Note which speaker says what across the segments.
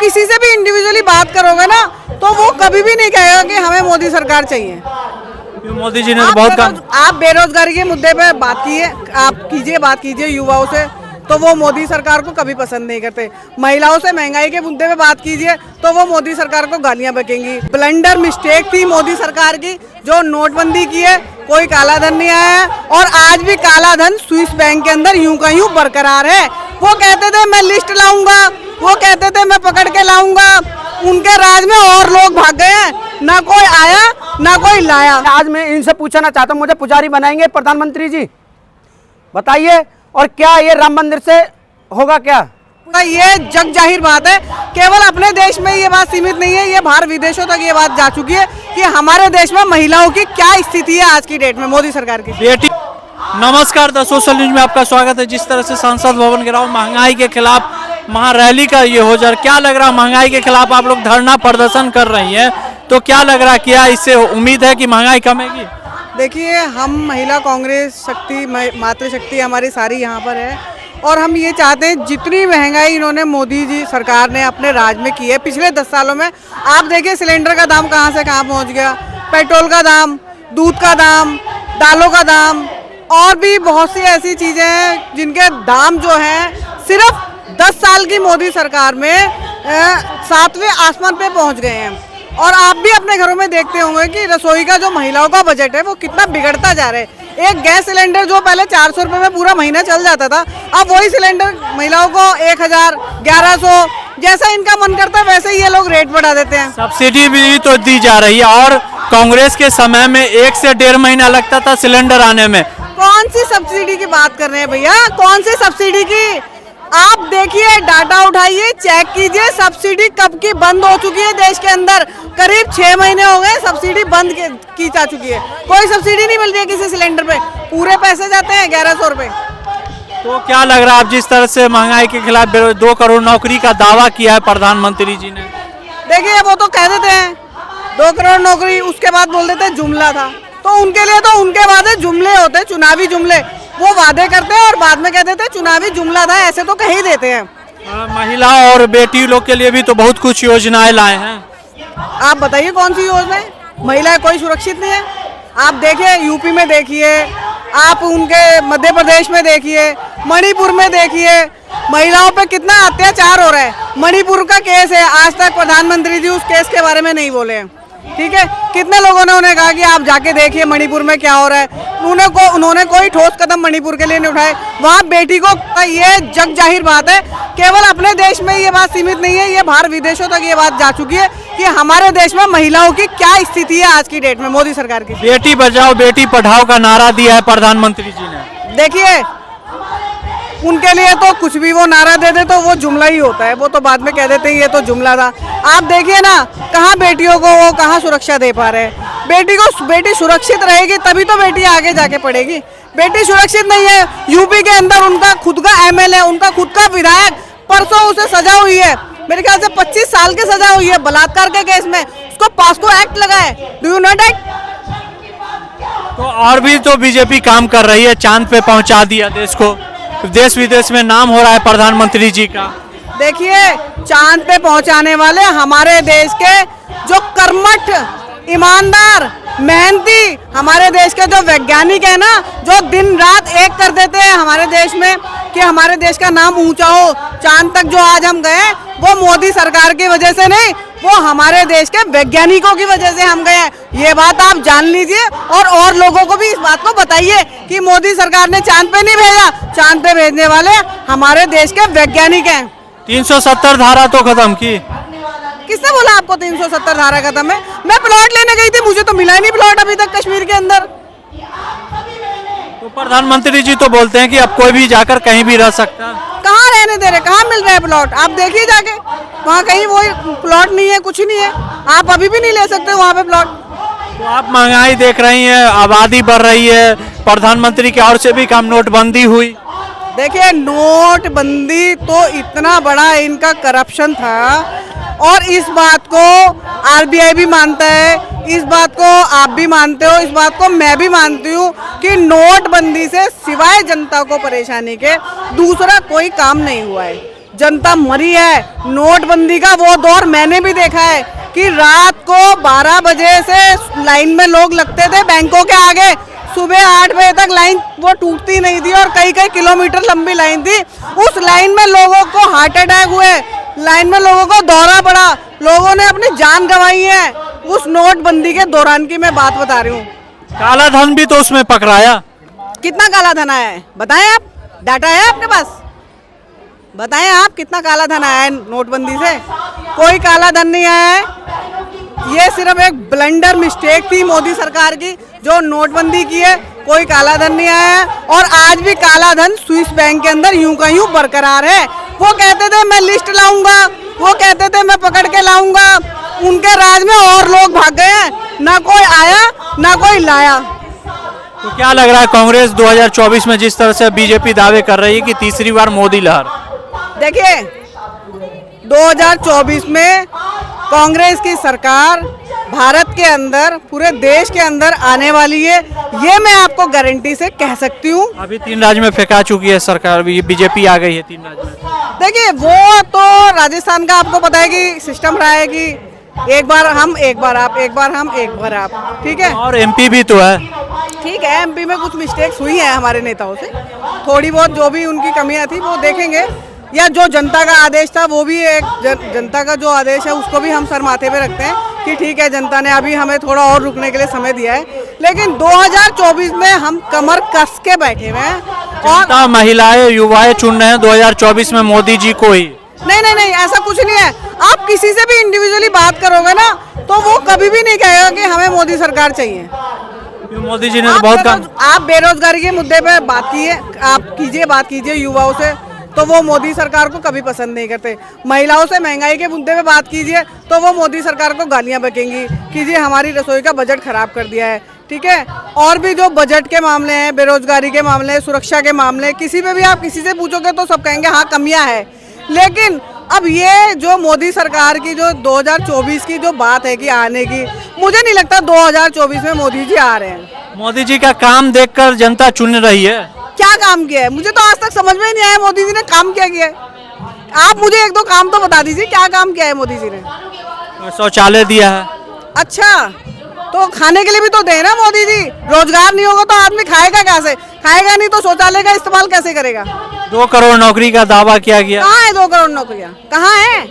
Speaker 1: किसी से भी इंडिविजुअली बात करोगे ना तो वो कभी भी नहीं कहेगा कि हमें मोदी सरकार चाहिए।
Speaker 2: मोदी जी ने तो बहुत काम।
Speaker 1: आप बेरोजगारी के मुद्दे पे बात कीजिए युवाओं से, तो वो मोदी सरकार को कभी पसंद नहीं करते। महिलाओं से महंगाई के मुद्दे पे बात कीजिए तो वो मोदी सरकार को गालियां बकेंगी। ब्लंडर मिस्टेक थी मोदी सरकार की जो नोटबंदी की है, कोई काला धन नहीं आया है और आज भी काला धन स्विस बैंक के अंदर यूं का यूं बरकरार है। वो कहते थे मैं लिस्ट लाऊंगा, वो कहते थे मैं पकड़ के लाऊंगा, उनके राज में और लोग भाग गए हैं, ना कोई आया ना कोई लाया।
Speaker 3: आज मैं इनसे पूछना चाहता हूँ, मुझे पुजारी बनाएंगे प्रधानमंत्री जी, बताइए। और क्या ये राम मंदिर से होगा क्या?
Speaker 1: ये जग जाहिर बात है, केवल अपने देश में ये बात सीमित नहीं है, ये बाहर विदेशों तक ये बात जा चुकी है कि हमारे देश में महिलाओं की क्या स्थिति है आज की डेट में मोदी सरकार की।
Speaker 2: बेटी नमस्कार, द सोशल न्यूज में आपका स्वागत है। जिस तरह से संसद भवन गिराव महंगाई के खिलाफ महारैली का ये हो जा, क्या लग रहा है महंगाई के खिलाफ आप लोग धरना प्रदर्शन कर रही हैं, तो क्या लग रहा है, क्या इससे उम्मीद है कि महंगाई कमेगी?
Speaker 1: देखिए, हम महिला कांग्रेस शक्ति मातृशक्ति हमारी सारी यहाँ पर है और हम ये चाहते हैं जितनी महंगाई इन्होंने मोदी जी सरकार ने अपने राज में की है पिछले 10 सालों में, आप देखिए सिलेंडर का दाम कहाँ से कहाँ पहुँच गया, पेट्रोल का दाम, दूध का दाम, दालों का दाम और भी बहुत सी ऐसी चीज़ें हैं जिनके दाम जो हैं सिर्फ 10 साल की मोदी सरकार में 7वें आसमान पे पहुँच गए हैं। और आप भी अपने घरों में देखते होंगे कि रसोई का जो महिलाओं का बजट है वो कितना बिगड़ता जा रहा है। एक गैस सिलेंडर जो पहले 400 रुपये में पूरा महीना चल जाता था, अब वही सिलेंडर महिलाओं को 1000, 1100 जैसा इनका मन करता है वैसे ही ये लोग रेट बढ़ा देते हैं।
Speaker 2: सब्सिडी भी तो दी जा रही है और कांग्रेस के समय में 1 से 1.5 महीना लगता था सिलेंडर आने में।
Speaker 1: कौन सी सब्सिडी की बात कर रहे हैं भैया, कौन सी सब्सिडी की? आप देखिए, डाटा उठाइए, चेक कीजिए सब्सिडी कब की बंद हो चुकी है देश के अंदर। करीब 6 महीने हो गए सब्सिडी बंद की जा चुकी है, कोई सब्सिडी नहीं मिल रही है किसी सिलेंडर पे, पूरे पैसे जाते हैं 1100 रुपए।
Speaker 2: तो क्या लग रहा है, आप जिस तरह से महंगाई के खिलाफ 2 करोड़ नौकरी का दावा किया है प्रधानमंत्री जी ने?
Speaker 1: देखिए, वो तो कह देते हैं 2 करोड़ नौकरी, उसके बाद बोल देते हैं जुमला था, तो उनके लिए तो उनके वादे जुमले होते हैं, चुनावी जुमले। वो वादे करते हैं और बाद में कह देते हैं चुनावी जुमला था, ऐसे तो कह ही देते हैं।
Speaker 2: महिला और बेटी लोग के लिए भी तो बहुत कुछ योजनाएं लाए हैं।
Speaker 1: आप बताइए कौन सी योजना है? महिला कोई सुरक्षित नहीं है। आप देखिए, यूपी में देखिए, आप उनके मध्य प्रदेश में देखिए, मणिपुर में देखिए, महिलाओं पे कितना अत्याचार हो रहा है। मणिपुर का केस है, आज तक प्रधानमंत्री जी उस केस के बारे में नहीं बोले हैं, ठीक है। कितने लोगों ने उन्हें कहा कि आप जाके देखिए मणिपुर में क्या हो रहा है, उन्होंने कोई ठोस कदम मणिपुर के लिए नहीं उठाए। वहाँ बेटी को, ये जग जाहिर बात है, केवल अपने देश में ये बात सीमित नहीं है, ये बाहर विदेशों तक ये बात जा चुकी है कि हमारे देश में महिलाओं की क्या स्थिति है आज की डेट में मोदी सरकार की।
Speaker 2: बेटी बचाओ बेटी पढ़ाओ का नारा दिया है प्रधानमंत्री जी ने।
Speaker 1: देखिए, उनके लिए तो कुछ भी वो नारा दे दे तो वो जुमला ही होता है, वो तो बाद में कह देते हैं ये तो जुमला था। आप देखिए ना, कहाँ बेटियों को वो कहाँ सुरक्षा दे पा रहे हैं। बेटी सुरक्षित रहेगी तभी तो बेटी आगे जाके पढ़ेगी। बेटी सुरक्षित नहीं है। यूपी के अंदर उनका खुद का एमएलए, उनका खुद का विधायक, परसों उसे सजा हुई है, मेरे ख्याल से 25 साल की सजा हुई है बलात्कार के केस में, उसको पास्को एक्ट लगा है। Do you know that?
Speaker 2: तो और भी तो बीजेपी काम कर रही है, चांद पे पहुंचा दिया देश को, देश विदेश में नाम हो रहा है प्रधानमंत्री जी का।
Speaker 1: देखिए, चांद पे पहुंचाने वाले हमारे देश के जो कर्मठ, ईमानदार, मेहनती हमारे देश के जो वैज्ञानिक है ना, जो दिन रात एक कर देते हैं हमारे देश में कि हमारे देश का नाम ऊंचा हो। चांद तक जो आज हम गए वो मोदी सरकार की वजह से नहीं, वो हमारे देश के वैज्ञानिकों की वजह से हम गए हैं। ये बात आप जान लीजिए और लोगों को भी इस बात को बताइए कि मोदी सरकार ने चांद पे नहीं भेजा, चांद पे भेजने वाले हमारे देश के वैज्ञानिक हैं।
Speaker 2: 370 धारा तो खत्म की।
Speaker 1: किसने बोला आपको 370 धारा खत्म है? मैं प्लॉट लेने गई थी, मुझे तो मिला ही नहीं प्लॉट अभी तक कश्मीर के अंदर।
Speaker 2: तो प्रधानमंत्री जी तो बोलते हैं कि अब कोई भी जाकर कहीं भी रह सकता है।
Speaker 1: कहाँ रहने दे रहे, कहाँ मिल रहा है प्लॉट? आप देखिए जाके, वहाँ कहीं वो प्लॉट नहीं है, कुछ नहीं है। आप अभी भी नहीं ले सकते वहाँ पे प्लॉट।
Speaker 2: तो आप महंगाई देख रही हैं, आबादी बढ़ रही है, प्रधानमंत्री की ओर से भी कम नोटबंदी हुई।
Speaker 1: देखिए, नोटबंदी तो इतना बड़ा इनका करप्शन था और इस बात को आरबीआई भी मानता है, इस बात को आप भी मानते हो, इस बात को मैं भी मानती हूँ कि नोटबंदी से सिवाय जनता को परेशानी के दूसरा कोई काम नहीं हुआ है। जनता मरी है। नोटबंदी का वो दौर मैंने भी देखा है कि रात को 12 बजे से लाइन में लोग लगते थे बैंकों के आगे, सुबह 8 बजे तक लाइन वो टूटती नहीं थी और कई कई किलोमीटर लंबी लाइन थी। उस लाइन में लोगों को हार्ट अटैक हुए, लाइन में लोगों को दौरा पड़ा, लोगों ने अपनी जान गंवाई है। उस नोटबंदी के दौरान की मैं बात बता रही हूँ।
Speaker 2: काला धन भी तो उसमें पकड़ाया।
Speaker 1: कितना काला धन आया है बताएं आप, डाटा है आपके पास? बताएं आप कितना काला धन आया है नोटबंदी से? कोई काला धन नहीं आया है। ये सिर्फ एक ब्लंडर मिस्टेक थी मोदी सरकार की जो नोटबंदी की है। कोई काला धन नहीं आया है और आज भी काला धन स्विस बैंक के अंदर यूं का यूं बरकरार है। वो कहते थे मैं लिस्ट लाऊंगा, वो कहते थे मैं पकड़ के लाऊंगा, उनके राज में और लोग भाग गए हैं, ना कोई आया ना कोई लाया।
Speaker 2: तो क्या लग रहा है कांग्रेस 2024 में जिस तरह से बीजेपी दावे कर रही है कि तीसरी बार मोदी लहर?
Speaker 1: देखिए 2024 में कांग्रेस की सरकार भारत के अंदर, पूरे देश के अंदर आने वाली है, ये मैं आपको गारंटी से कह सकती हूँ।
Speaker 2: अभी 3 राज्य में फेंका चुकी है सरकार, बीजेपी आ गई है 3 राज्य में।
Speaker 1: देखिए वो तो राजस्थान का आपको पता है कि सिस्टम रहा है कि एक बार हम एक बार आप, एक बार हम एक बार आप, ठीक है।
Speaker 2: और एमपी भी तो है।
Speaker 1: ठीक है, एमपी में कुछ मिस्टेक्स हुई हैं हमारे नेताओं से, थोड़ी बहुत जो भी उनकी कमियां थी वो देखेंगे, या जो जनता का आदेश था वो भी एक जनता का जो आदेश है उसको भी हम सर माथे पे रखते हैं कि ठीक है जनता ने अभी हमें थोड़ा और रुकने के लिए समय दिया है। लेकिन 2024 में हम कमर कस के बैठे हुए हैं और
Speaker 2: जनता, महिलाएं, युवाएं चुन रहे हैं 2024 में मोदी जी को ही।
Speaker 1: नहीं, ऐसा कुछ नहीं है। आप किसी से भी इंडिविजुअली बात करोगे ना तो वो कभी भी नहीं कहेगा कि हमें मोदी सरकार चाहिए।
Speaker 2: मोदी जी ने तो बहुत काम।
Speaker 1: आप बेरोजगारी के मुद्दे पे बात बात कीजिए युवाओं से, तो वो मोदी सरकार को कभी पसंद नहीं करते। महिलाओं से महंगाई के मुद्दे पे बात कीजिए तो वो मोदी सरकार को गालियां बकेंगी कि जी हमारी रसोई का बजट खराब कर दिया है, ठीक है। और भी जो बजट के मामले हैं, बेरोजगारी के मामले हैं, सुरक्षा के मामले, किसी पे भी आप किसी से पूछोगे तो सब कहेंगे हाँ कमियां है। लेकिन अब ये जो मोदी सरकार की जो 2024 की जो बात है कि आने की, मुझे नहीं लगता 2024 में मोदी जी आ रहे हैं।
Speaker 2: मोदी जी का काम देखकर जनता चुन रही है।
Speaker 1: क्या काम किया है मुझे तो आज तक समझ में ही नहीं आया मोदी जी ने काम क्या किया है। आप मुझे एक दो काम तो बता दीजिए, क्या काम किया है मोदी जी ने?
Speaker 2: शौचालय दिया है।
Speaker 1: अच्छा, तो खाने के लिए भी तो दे ना मोदी जी। रोजगार नहीं होगा तो आदमी खाएगा कैसे? खाएगा नहीं तो शौचालय का इस्तेमाल कैसे करेगा?
Speaker 2: 2 करोड़ नौकरी का दावा किया गया।
Speaker 1: कहाँ है 2 करोड़ नौकरियाँ? कहाँ है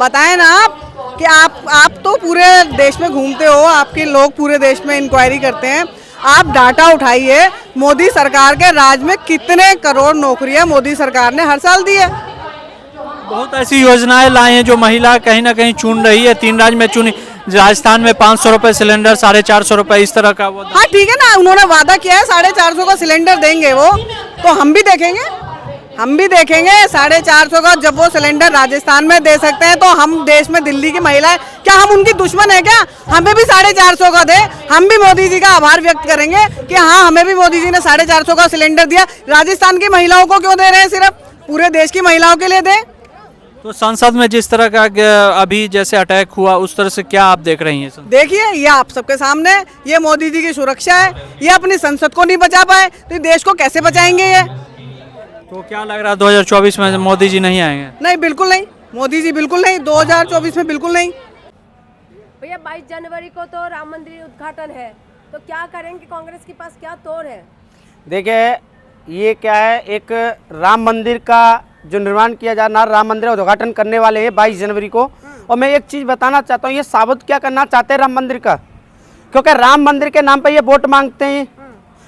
Speaker 1: बताएं ना आप कि आप तो पूरे देश में घूमते हो, आपके लोग पूरे देश में इंक्वायरी करते हैं। आप डाटा उठाइए, मोदी सरकार के राज में कितने करोड़ नौकरियां मोदी सरकार ने हर साल दी है।
Speaker 2: बहुत ऐसी योजनाएं लाई हैं जो महिला कहीं ना कहीं चुन रही है। 3 राज्य में चुनी, राजस्थान में 500 रुपए सिलेंडर, 450 रुपए इस तरह का वो।
Speaker 1: हाँ ठीक है ना, उन्होंने वादा किया है 450 का सिलेंडर देंगे वो, तो हम भी देखेंगे 450 का। जब वो सिलेंडर राजस्थान में दे सकते हैं तो हम देश में दिल्ली की महिलाएं, क्या हम उनकी दुश्मन है क्या? हमें भी 450 का दे, हम भी मोदी जी का आभार व्यक्त करेंगे कि हाँ हमें भी मोदी जी ने 450 का सिलेंडर दिया। राजस्थान की महिलाओं को क्यों दे रहे हैं? सिर्फ पूरे देश की महिलाओं के लिए दे।
Speaker 2: तो संसद में जिस तरह का अभी जैसे अटैक हुआ उस तरह से क्या आप देख रही हैं?
Speaker 1: देखिए ये आप सबके सामने, ये मोदी जी की सुरक्षा है। ये अपनी संसद को नहीं बचा पाए तो देश को कैसे बचाएंगे ये?
Speaker 2: तो क्या लग रहा है 2024 में मोदी जी नहीं आएंगे?
Speaker 1: नहीं, बिल्कुल नहीं, मोदी जी बिल्कुल नहीं, 2024 में बिल्कुल नहीं।
Speaker 4: भैया 22 जनवरी को तो राम मंदिर उद्घाटन है, तो क्या करेंगे? कांग्रेस के पास क्या तोड़ है?
Speaker 3: देखिए ये क्या है, एक राम मंदिर का जो निर्माण किया जा रहा, राम मंदिर उद्घाटन करने वाले हैं 22 जनवरी को। और मैं एक चीज़ बताना चाहता हूँ, ये साबित क्या करना चाहते हैं राम मंदिर का, क्योंकि राम मंदिर के नाम पे ये वोट मांगते हैं।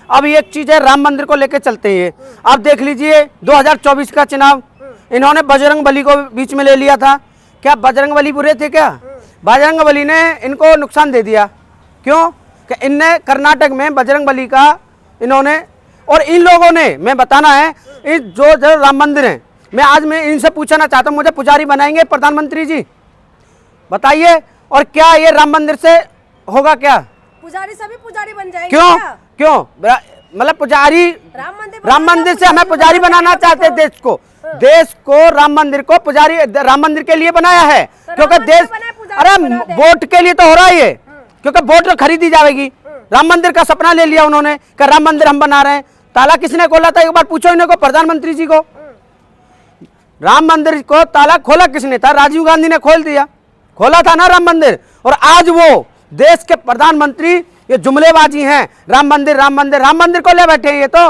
Speaker 3: अब एक चीज़ है, राम मंदिर को लेके चलते हैं। आप देख लीजिए 2024 का चुनाव, इन्होंने बजरंग बली को बीच में ले लिया था। क्या बजरंग बली बुरे थे क्या? बजरंग बली ने इनको नुकसान दे दिया। क्यों? कि इनने कर्नाटक में बजरंग बली का इन्होंने, और इन लोगों ने, मैं बताना है, इस जो राम मंदिर है, मैं इनसे पूछना चाहता हूँ, मुझे पुजारी बनाएंगे प्रधानमंत्री जी? बताइए। और क्या ये राम मंदिर से होगा क्या?
Speaker 4: पुजारी सभी पुजारी बन जाएंगे
Speaker 3: क्यों?
Speaker 4: क्या?
Speaker 3: क्यों? मतलब पुजारी, राम मंदिर से हमें पुजारी बनाना चाहते हैं देश को राम मंदिर को पुजारी, राम मंदिर के लिए बनाया है, क्योंकि देश, अरे वोट के लिए तो हो रहा है ये, क्योंकि वोट खरीदी जाएगी। राम मंदिर का सपना ले लिया उन्होंने कि राम मंदिर हम बना रहे हैं। ताला किसने खोला था? एक बार पूछो इन्हें को, प्रधानमंत्री जी को। राम मंदिर को ताला खोला किसने था? राजीव गांधी ने खोल दिया, खोला था ना राम मंदिर। और आज वो देश के प्रधानमंत्री ये जुमलेबाजी हैं, राम मंदिर राम मंदिर, राम मंदिर को ले बैठे हैं ये तो।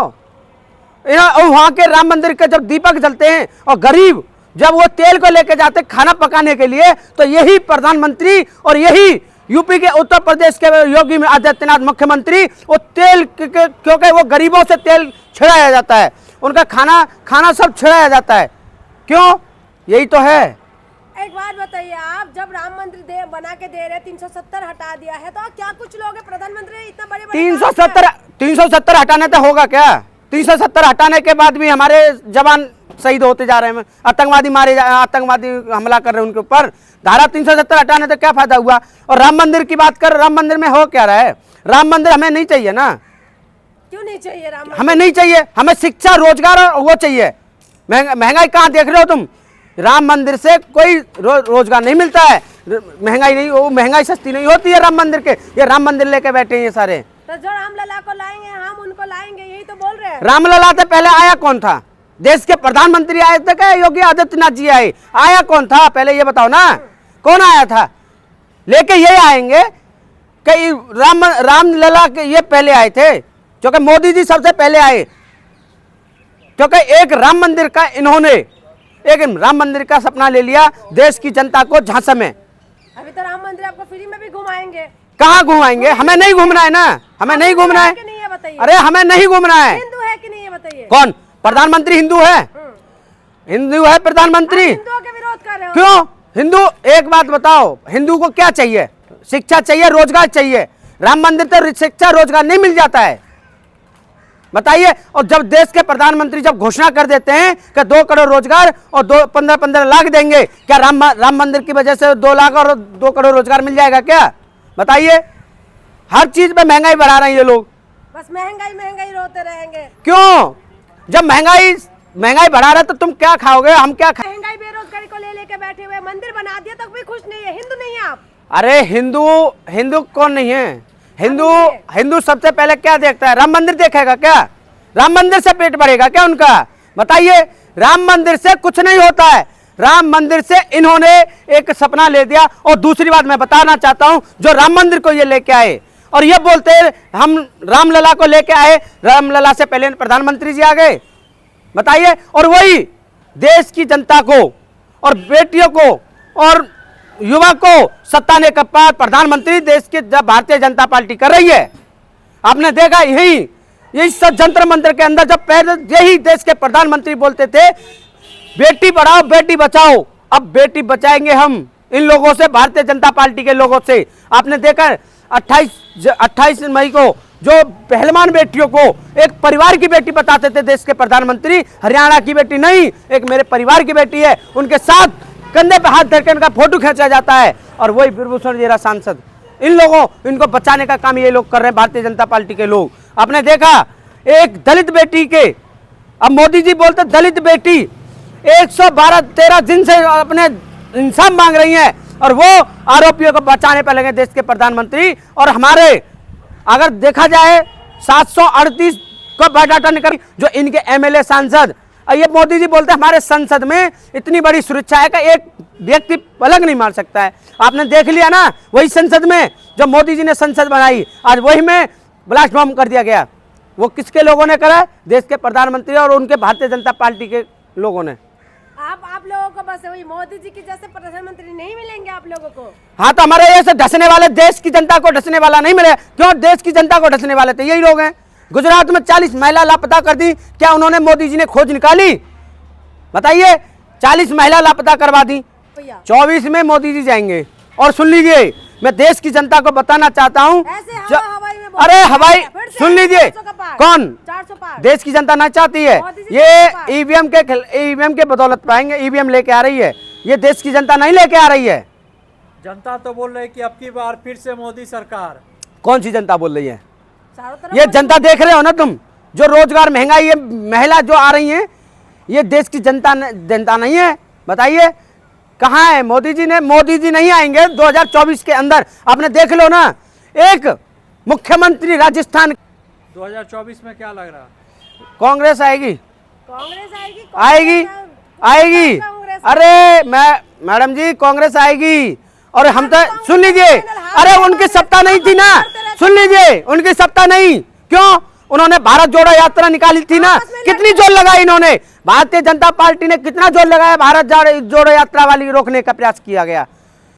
Speaker 3: और वहां के राम मंदिर के जब दीपक जलते हैं और गरीब जब वो तेल को लेके जाते खाना पकाने के लिए, तो यही प्रधानमंत्री और यही यूपी के उत्तर प्रदेश के योगी आदित्यनाथ मुख्यमंत्री वो तेल क्योंकि वो गरीबों से तेल छिड़ाया जाता है, उनका खाना सब छिड़ाया जाता है। क्यों? यही तो है।
Speaker 4: एक बात बताइए, आप जब राम मंदिर बना के दे रहे 370 हटा दिया है, तो क्या कुछ लोग हैं, प्रधानमंत्री इतना बड़े
Speaker 3: 370 हटाने तो होगा क्या? 370 हटाने के बाद भी हमारे जवान शहीद होते जा रहे हैं, आतंकवादी हमला कर रहे हैं उनके ऊपर। धारा 370 हटाने तो क्या फायदा हुआ? और राम मंदिर की बात कर, राम मंदिर में हो क्या रहा है? राम मंदिर हमें नहीं चाहिए ना।
Speaker 4: क्यों नहीं चाहिए राम मंदिर?
Speaker 3: हमें नहीं चाहिए, हमें शिक्षा रोजगार और वो चाहिए। महंगाई कहाँ देख रहे हो तुम? राम मंदिर से कोई रोजगार नहीं मिलता है, महंगाई नहीं, वो महंगाई सस्ती नहीं होती है राम मंदिर के। ये राम मंदिर लेके बैठे हैं ये सारे।
Speaker 4: तो जो रामलला को लाएंगे हम उनको लाएंगे, यही तो बोल रहे हैं।
Speaker 3: रामलला से पहले आया कौन था? देश के प्रधानमंत्री आए थे क्या? योगी आदित्यनाथ जी आया कौन था पहले ये बताओ ना, कौन आया था? लेके ये आएंगे कि रामलला के ये पहले आए थे, क्योंकि मोदी जी सबसे पहले आए, क्योंकि एक राम मंदिर का सपना ले लिया देश की जनता को झांसे में।
Speaker 4: अभी तो राम मंदिर आपको फ्री में भी घुमाएंगे।
Speaker 3: कहाँ घुमाएंगे? हमें नहीं घूमना है ना, हमें नहीं घूमना है। अरे हमें नहीं घूमना है।
Speaker 4: हिंदू है कि नहीं ये बताइए?
Speaker 3: कौन प्रधानमंत्री हिंदू है? हिंदू है प्रधानमंत्री?
Speaker 4: हिंदुओं के विरोध कर रहे हो?
Speaker 3: क्यों? हिंदू, एक बात बताओ, हिंदू को क्या चाहिए? शिक्षा चाहिए, रोजगार चाहिए। राम मंदिर तो शिक्षा रोजगार नहीं मिल जाता है, बताइए। और जब देश के प्रधानमंत्री जब घोषणा कर देते हैं कि 2 करोड़ रोजगार और 15 लाख देंगे, क्या राम मंदिर की वजह से 2 लाख और 2 करोड़ रोजगार मिल जाएगा क्या? बताइए। हर चीज पे महंगाई बढ़ा रहे हैं ये लोग।
Speaker 4: बस महंगाई रोते रहेंगे।
Speaker 3: क्यों? जब महंगाई बढ़ा रहा है तो तुम क्या खाओगे, हम क्या खाएं?
Speaker 4: महंगाई बेरोजगारी को लेके बैठे हुए, मंदिर बना दिया तक भी खुश नहीं है। हिंदू नहीं है आप?
Speaker 3: अरे हिंदू कौन नहीं है? हिंदू सबसे पहले क्या देखता है? राम मंदिर देखेगा क्या? राम मंदिर से पेट भरेगा क्या उनका? बताइए। राम मंदिर से कुछ नहीं होता है, राम मंदिर से इन्होंने एक सपना ले दिया। और दूसरी बात मैं बताना चाहता हूं, जो राम मंदिर को ये लेके आए और ये बोलते हैं हम रामलला को लेके आए, रामलला से पहले प्रधानमंत्री जी आ गए, बताइए। और वही देश की जनता को और बेटियों को और युवा को सत्ताने का पार प्रधानमंत्री देश की भारतीय जनता पार्टी कर रही है। आपने देखा यही सब जंतर मंत्र के अंदर जब पहले यही देश के प्रधानमंत्री बोलते थे बेटी पढ़ाओ बेटी बचाओ, अब बेटी बचाएंगे हम इन लोगों से, भारतीय जनता पार्टी के लोगों से। आपने देखा 28 मई को जो पहलवान बेटियों को एक परिवार की बेटी बताते थे देश के प्रधानमंत्री, हरियाणा की बेटी नहीं, एक मेरे परिवार की बेटी है, उनके साथ कंधे पे हाथ धरकर उनका फोटो खींचा जाता है। और वही बिरभूषण जरा सांसद, इनको बचाने का काम ये लोग कर रहे हैं, भारतीय जनता पार्टी के लोग। आपने देखा एक दलित बेटी के, अब मोदी जी बोलते दलित बेटी 112-13 दिन से अपने इंसाफ मांग रही हैं, और वो आरोपियों को बचाने पर लगे देश के प्रधानमंत्री। और हमारे अगर देखा जाए 738 को बायोडाटा निकल, जो इनके एमएलए सांसद, ये मोदी जी बोलते हैं हमारे संसद में इतनी बड़ी सुरक्षा है कि एक व्यक्ति पलक नहीं मार सकता है। आपने देख लिया ना, वही संसद में जो मोदी जी ने संसद बनाई, आज वही में ब्लास्ट बम कर दिया गया। वो किसके लोगों ने करा? देश के प्रधानमंत्री और उनके भारतीय जनता पार्टी के लोगों ने।
Speaker 4: आप लोगों को बस वही मोदी जी की जैसे प्रधानमंत्री नहीं मिलेंगे आप लोगों को।
Speaker 3: हाँ, तो हमारे ऐसे ढसने वाले, देश की जनता को ढसने वाला नहीं मिले। क्यों? देश की जनता को ढसने वाले थे यही लोग हैं। गुजरात में 40 महिला लापता कर दी, क्या उन्होंने मोदी जी ने खोज निकाली? बताइए। 40 महिला लापता करवा दी। 24 में मोदी जी जाएंगे। और सुन लीजिए, मैं देश की जनता को बताना चाहता हूँ, अरे हवाई सुन लीजिए, कौन
Speaker 4: 405
Speaker 3: देश की जनता ना चाहती है, ये ईवीएम के बदौलत पाएंगे। ईवीएम लेके आ रही है, ये देश की जनता नहीं लेके आ रही है।
Speaker 2: जनता तो बोल रही है कि अब की बार फिर से मोदी सरकार।
Speaker 3: कौन सी जनता बोल रही है?
Speaker 4: चारों
Speaker 3: ये जनता देख रहे हो ना तुम, जो रोजगार महंगाई, ये महिला जो आ रही है, ये देश की जनता नहीं है। बताइए कहाँ है मोदी जी नहीं आएंगे 2024 के अंदर। आपने देख लो ना, एक मुख्यमंत्री राजस्थान
Speaker 2: 2024 में क्या लग रहा?
Speaker 3: कांग्रेस आएगी।
Speaker 4: आएगी
Speaker 3: आएगी।
Speaker 4: कांग्रेस।
Speaker 3: अरे मैडम जी कांग्रेस आएगी। और हम तो सुन लीजिए, अरे उनकी सत्ता नहीं थी ना, सुन लीजिए उनकी सत्ता नहीं, क्यों? उन्होंने भारत जोड़ो यात्रा निकाली थी ना, कितनी जोर लगाई इन्होंने। भारतीय जनता पार्टी ने कितना जोर लगाया, भारत जोड़ो यात्रा वाली रोकने का प्रयास किया गया।